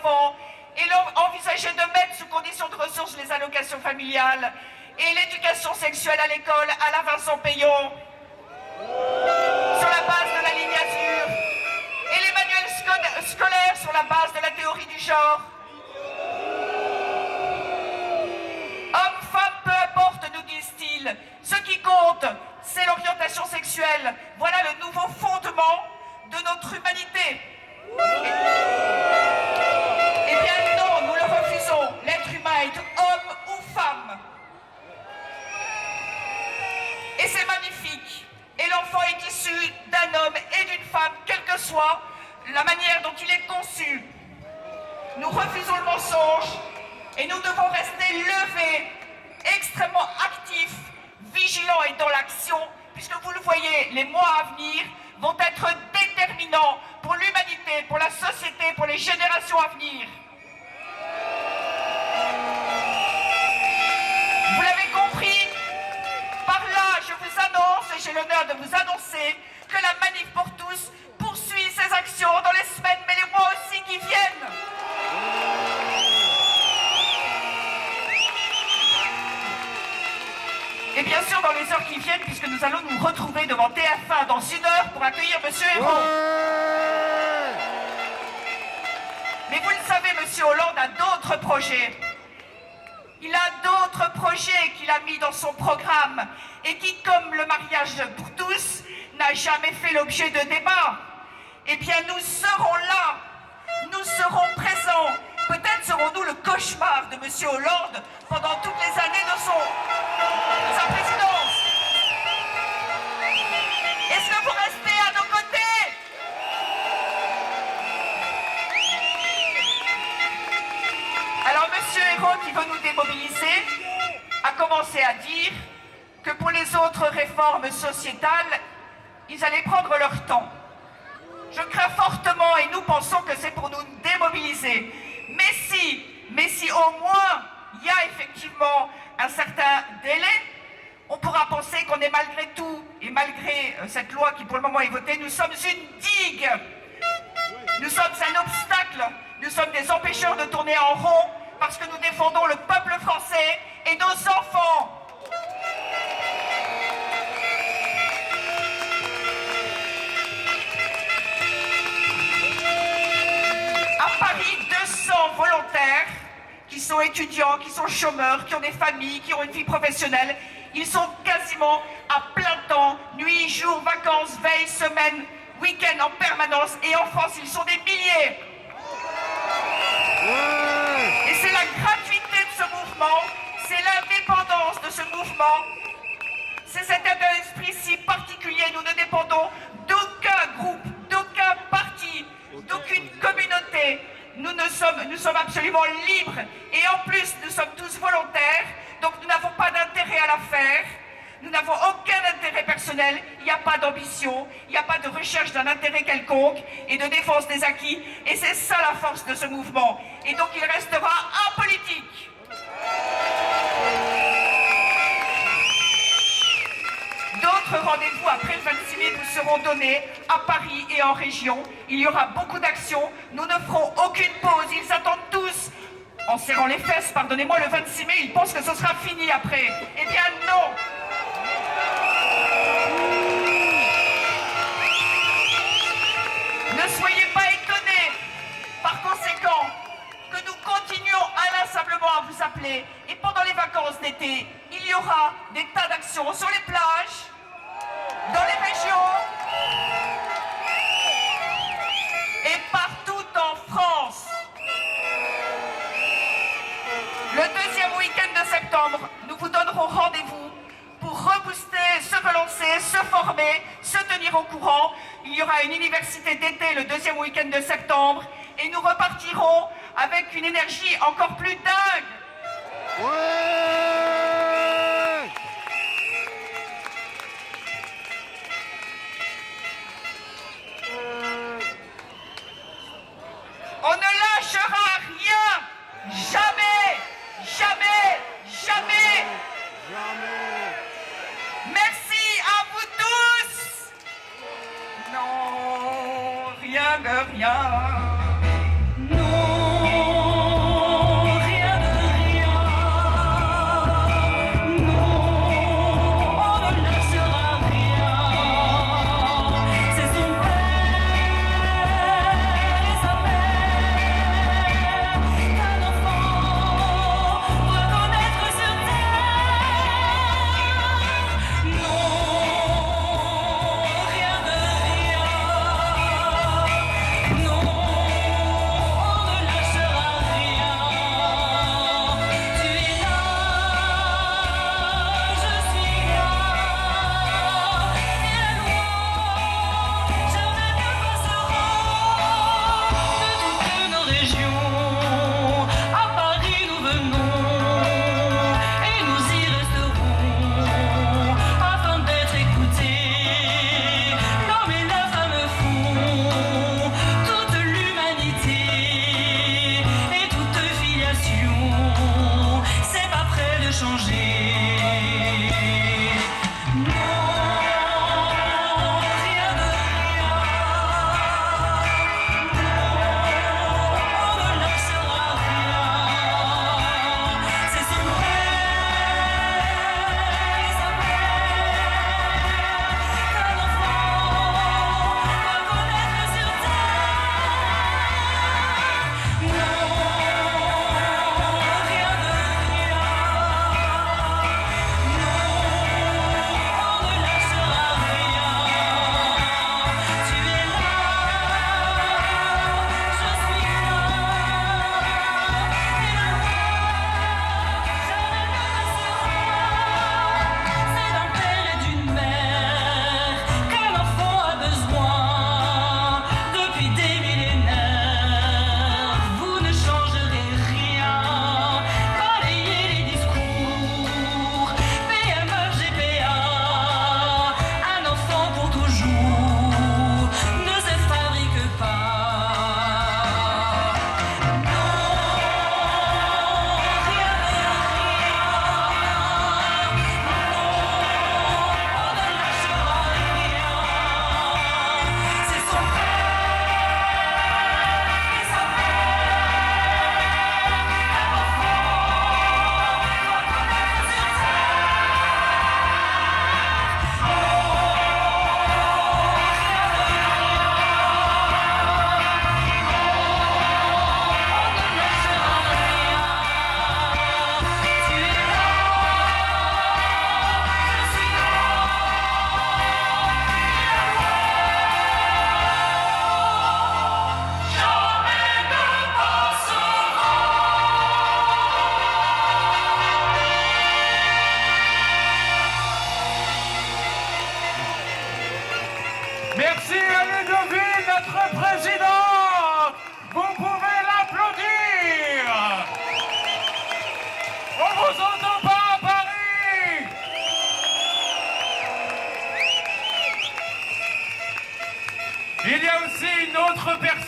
enfants et envisager de mettre sous condition de ressources les allocations familiales et l'éducation sexuelle à l'école à la Vincent Payon sur la base de la ligne Azur et les manuels scolaires sur la base de la théorie du genre. Hommes, femmes, peu importe, nous disent-ils. Ce qui compte, c'est l'orientation sexuelle. Voilà le nouveau fondement de notre humanité. Eh bien non, nous le refusons. L'être humain est homme ou femme. Et c'est magnifique. Et l'enfant est issu d'un homme et d'une femme, quelle que soit la manière dont il est conçu. Nous refusons le mensonge et nous devons rester levés, extrêmement actifs, vigilants et dans l'action, puisque vous le voyez, les mois à venir vont être déterminants pour l'humanité, pour la société, pour les générations à venir. Vous l'avez compris, par là, je vous annonce, et j'ai l'honneur de vous annoncer, que la Manif pour tous poursuit ses actions dans les semaines, mais les mois aussi qui viennent. Et bien sûr, dans les heures qui viennent, puisque nous allons nous retrouver devant TF1 dans 1 heure pour accueillir Monsieur Hérault. Mais vous le savez, Monsieur Hollande a d'autres projets. Il a d'autres projets qu'il a mis dans son programme et qui, comme le mariage pour tous, n'a jamais fait l'objet de débat. Eh bien, nous serons là, nous serons présents. Peut-être serons-nous le cauchemar de Monsieur Hollande pendant toutes les années de sa présidence. Est-ce que vous restez à nos côtés? Alors, Monsieur Hérault, qui veut nous démobiliser, a commencé à dire que pour les autres réformes sociétales, ils allaient prendre leur temps. Je crains fortement et nous pensons que c'est pour nous démobiliser. Mais si au moins il y a effectivement un certain délai, on pourra penser qu'on est malgré tout, et malgré cette loi qui pour le moment est votée, nous sommes une digue. Nous sommes un obstacle, nous sommes des empêcheurs de tourner en rond parce que nous défendons le peuple français et nos enfants. À Paris, 200 volontaires qui sont étudiants, qui sont chômeurs, qui ont des familles, qui ont une vie professionnelle, ils sont quasiment à plein temps, nuit, jour, vacances, veille, semaine, week-end en permanence, et en France, ils sont des milliers. Et c'est la gratuité de ce mouvement, c'est l'indépendance de ce mouvement, c'est cet état d'esprit si particulier. Nous ne dépendons d'aucun groupe, d'aucun parti, d'aucune communauté. Nous sommes absolument libres, et en plus, nous sommes tous volontaires, donc nous n'avons pas d'intérêt à la faire. Nous n'avons aucun intérêt personnel, il n'y a pas d'ambition, il n'y a pas de recherche d'un intérêt quelconque et de défense des acquis. Et c'est ça la force de ce mouvement. Et donc il restera apolitique. D'autres rendez-vous après le 26 mai vous seront donnés à Paris et en région. Il y aura beaucoup d'actions, nous ne ferons aucune pause. Ils attendent tous, en serrant les fesses, pardonnez-moi, le 26 mai, ils pensent que ce sera fini après. Eh bien non! Ne soyez pas étonnés, par conséquent, que nous continuons inlassablement à vous appeler. Et pendant les vacances d'été, il y aura des tas d'actions sur les plages, dans les régions et partout en France. Le deuxième week-end de septembre, nous vous donnerons rendez-vous pour rebooster, se relancer, se former, se tenir au courant. Il y aura une université d'été le deuxième week-end de septembre et nous repartirons avec une énergie encore plus dingue. Ouais! On ne lâchera rien, jamais, jamais, jamais. Jamais! Merci à vous tous. Non, rien de rien. Non.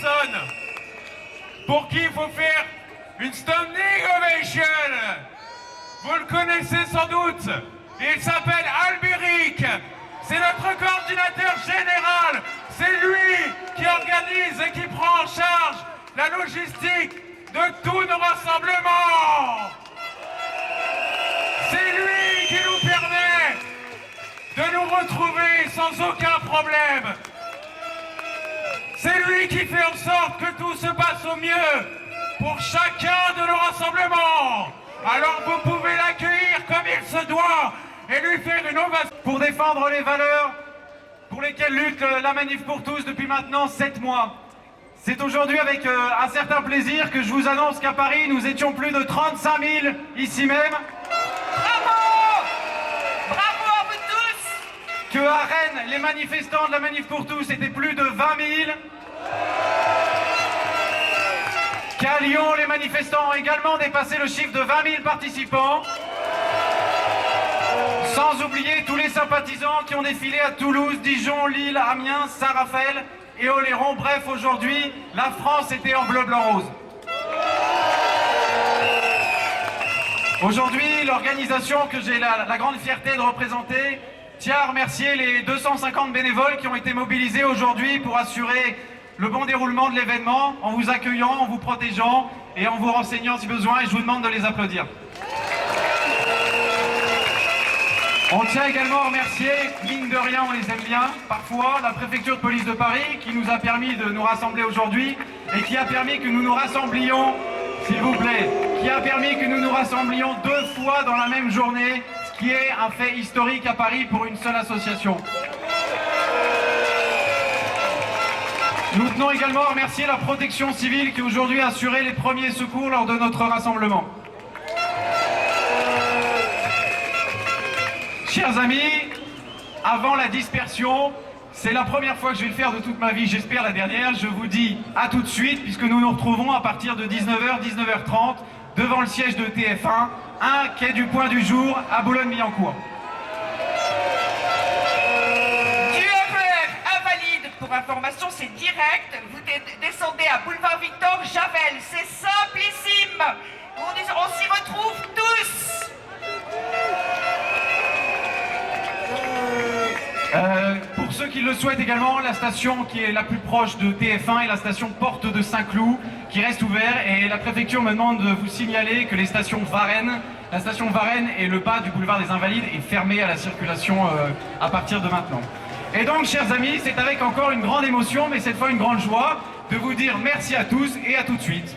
personne pour qui il faut faire une standing ovation. Vous le connaissez sans doute. Il s'appelle Albéric. C'est notre coordinateur général. C'est lui qui organise et qui prend en charge la logistique de tous nos rassemblements. C'est lui qui nous permet de nous retrouver sans aucun problème. C'est lui qui fait en sorte que tout se passe au mieux pour chacun de nos rassemblements. Alors vous pouvez l'accueillir comme il se doit et lui faire une ovation pour défendre les valeurs pour lesquelles lutte la Manif pour tous depuis maintenant 7 mois. C'est aujourd'hui avec un certain plaisir que je vous annonce qu'à Paris, nous étions plus de 35 000 ici même. Bravo! Bravo à vous tous! Que à Rennes, les manifestants de la Manif pour tous étaient plus de 20 000. Qu'à Lyon, les manifestants ont également dépassé le chiffre de 20 000 participants. Sans oublier tous les sympathisants qui ont défilé à Toulouse, Dijon, Lille, Amiens, Saint-Raphaël et Oléron. Bref, aujourd'hui, la France était en bleu, blanc, rose. Aujourd'hui, l'organisation que j'ai la grande fierté de représenter tient à remercier les 250 bénévoles qui ont été mobilisés aujourd'hui pour assurer le bon déroulement de l'événement, en vous accueillant, en vous protégeant et en vous renseignant si besoin, et je vous demande de les applaudir. On tient également à remercier, mine de rien, on les aime bien, parfois, la préfecture de police de Paris qui nous a permis de nous rassembler aujourd'hui et qui a permis que nous nous rassemblions, s'il vous plaît, qui a permis que nous nous rassemblions 2 fois dans la même journée, ce qui est un fait historique à Paris pour une seule association. Nous tenons également à remercier la protection civile qui aujourd'hui a assuré les premiers secours lors de notre rassemblement. Chers amis, avant la dispersion, c'est la première fois que je vais le faire de toute ma vie, j'espère la dernière. Je vous dis à tout de suite, puisque nous nous retrouvons à partir de 19h, 19h30, devant le siège de TF1, quai du Point du Jour, à Boulogne-Billancourt. Du RER invalide, pour information, c'est direct. Vous descendez à Boulevard Victor Javel. C'est simplissime. On s'y retrouve tous. Pour ceux qui le souhaitent également, la station qui est la plus proche de TF1 est la station Porte de Saint-Cloud, qui reste ouverte, et la préfecture me demande de vous signaler que les stations Varennes, la station Varennes et le bas du boulevard des Invalides est fermée à la circulation à partir de maintenant. Et donc, chers amis, c'est avec encore une grande émotion, mais cette fois une grande joie, de vous dire merci à tous et à tout de suite.